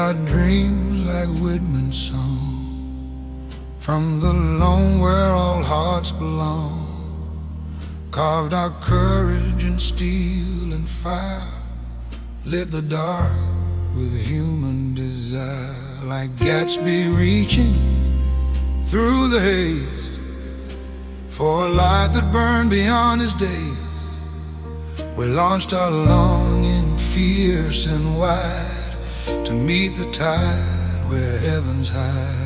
our dreams like Whitman's song, from the loam where all hearts belong. Carved our courage in steel and fire, lit the dark with human desire. Like Gatsby reaching through the haze for a light that burned beyond his days, we launched our longing fierce and wide to meet the tide where heaven's high.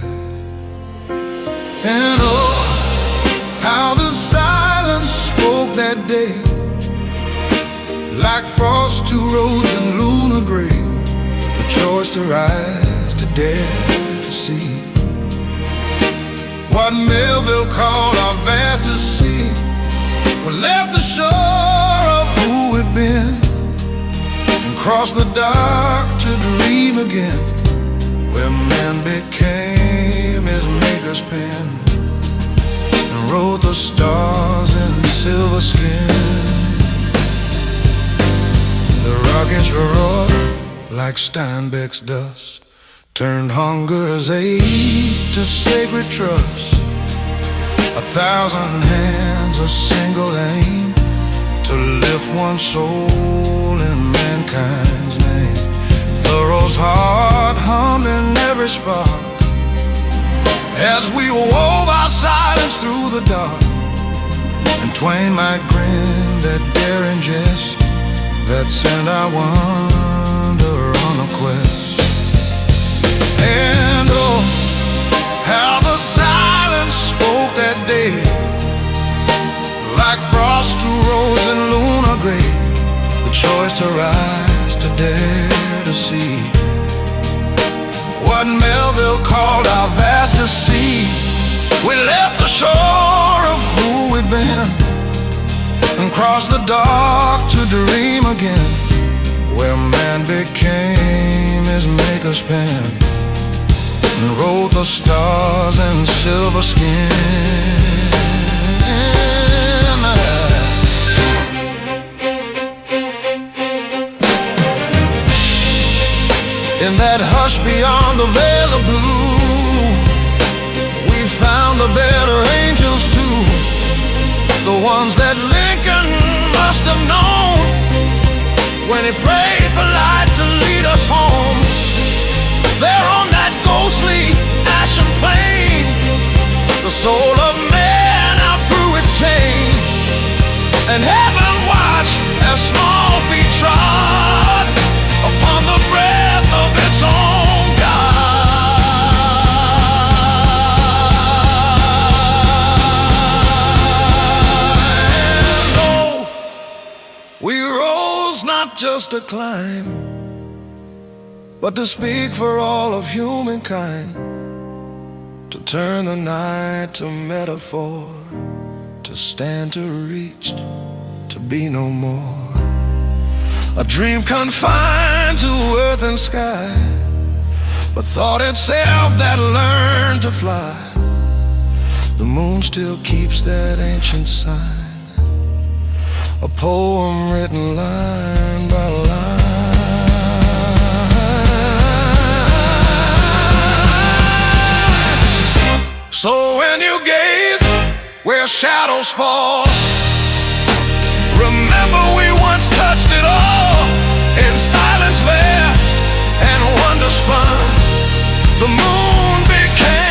And oh, how the silence spoke that day, like frost to rose and lunar gray. The choice to rise, to dare, to see what Melville called our vastest sea. We left the shore of who we'd been and crossed the dark to dream again, where man became his maker's pen and wrote the stars in silver skin. The rockets roared like Steinbeck's dust, turned hunger's aid to sacred trust. 1,000 hands, a single aim, to lift one soul in mankind's name. Thoreau's heart hummed in every spark as we wove our silence through the dark, and Twain might grin that daring jest that sent our wonder on a quest. And oh, how the silence spoke that day, like frost to rose and lunar gray. The choice to rise, to dare, to see what Melville called our vastest sea. We left the shore of who we'd been and crossed the dark to dream again, where man became his maker's pen and wrote the stars in silver skin. In that hush beyond the veil of blue, we found the better angels too, the ones that Lincoln must have known when he prayed for light to lead us home. There on that ghostly ashen plain, the soul of man outgrew its chain, and heaven watched as small feet trod upon the breath of its own God. And oh, we rose not just to climb, but to speak for all of humankind, to turn the night to metaphor, to stand to reach, to be no more. A dream confined to earth and sky, but thought itself that learned to fly. The moon still keeps that ancient sign, a poem written line by line. So when you gaze where shadows fall, remember we once touched it all in silence vast and wonder spun. The moon became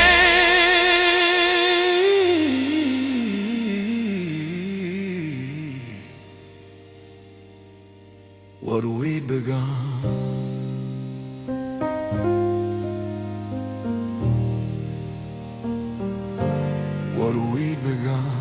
what we'd begun. What we'd begun.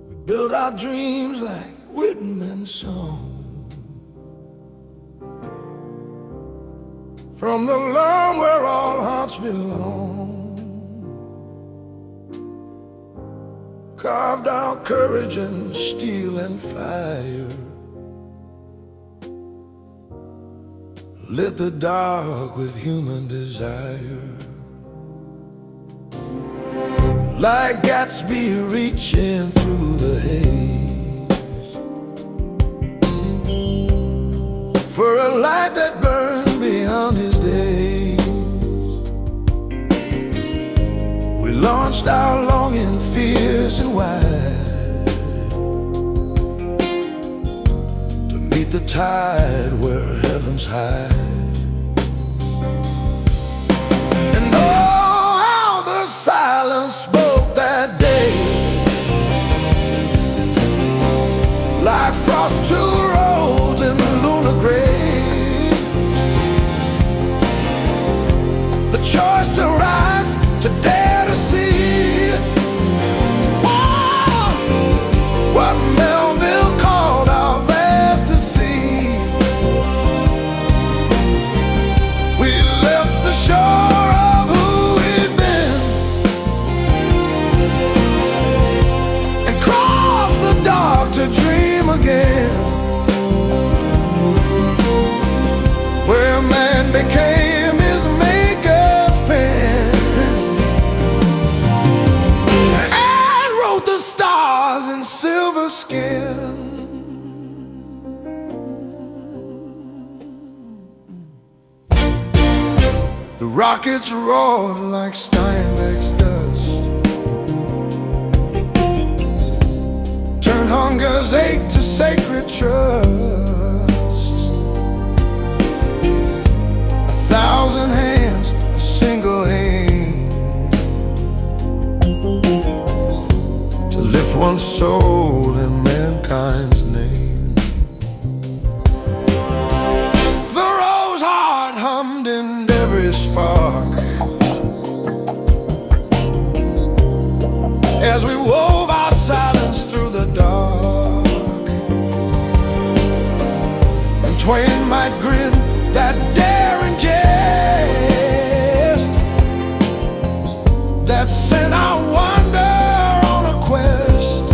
We build our dreams like Whitman's song, from the land where all hearts belong. carved out courage and steel and fire, lit the dark with human desire. Like Gatsby reaching through the haze for a light that burned beyond his days. We launched our longing fierce and wide to meet the tide where heaven's high. And oh, how the silence spoke that day, like frost to roads in the lunar gray. The choice to rise, to dare to see, oh, what Melville called our vast to see. We left the shore of who we'd been and crossed the dark to dream again, where man became his maker's pen and wrote the stars in silver skin. The rockets roared like Steinbeck's dust, turned hunger's ache to sacred trust. 1,000 hands, a single aim, to lift one soul in mankind's name. Thoreau's heart hummed in every spark as we wove our silence through the dark. And twain might grin that daring jest that sent our wonder on a quest.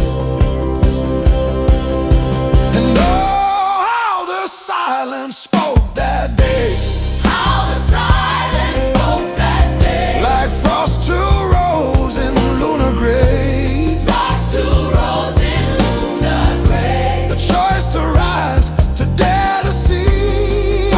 And oh, how the silence spoke that day, How the silence spoke that day, like frost to rose in lunar gray. lost two roads in lunar gray. The choice to rise, to dare to see,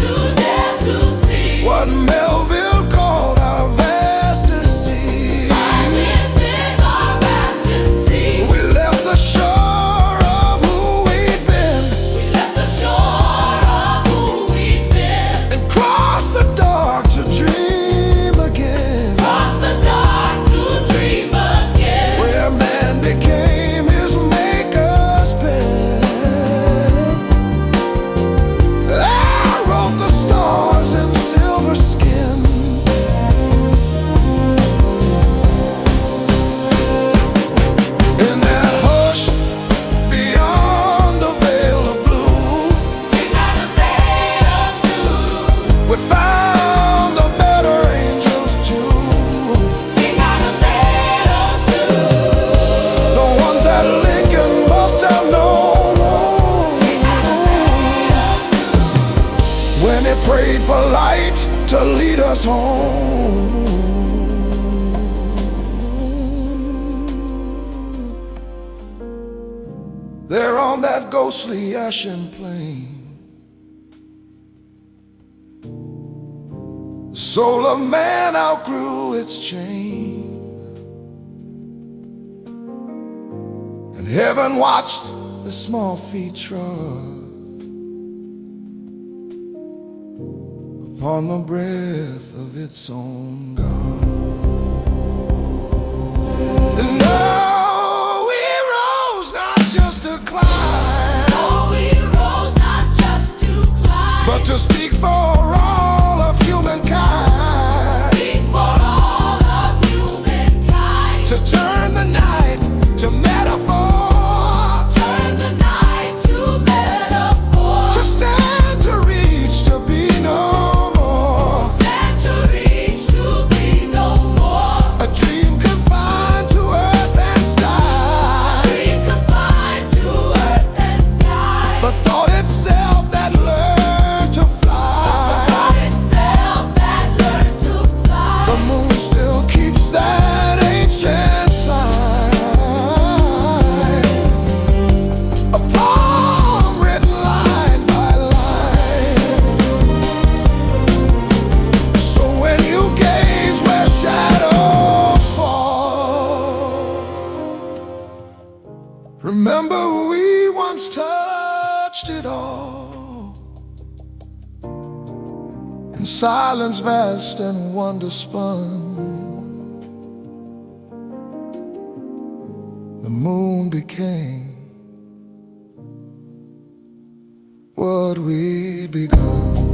To dare to see what Melville called our vast to see. within our vast to see. We left the shore of who we'd been We left the shore of who we'd been, and crossed the dark to dream again, crossed the dark to dream again, where man became his maker's pen. I wrote the stars in silver skin. In that hush beyond the veil of blue, we got a veil of blue. we found the better angels too, We got a veil of blue. the ones that Lincoln must have known when he prayed for light to lead us home. There on that ghostly ashen plain, the soul of man outgrew its chain, and heaven watched the small feet trod upon the breath of its own God. And now we rose not just to climb, Oh, we rose not just to climb, but to speak for all of humankind, speak for all of humankind, to turn the night to metaphor, turn the night to metaphor, to stand, to reach, to be no more, stand to reach, to be no more. a dream confined to earth silence vast and wonder spun. The moon became what we'd begun.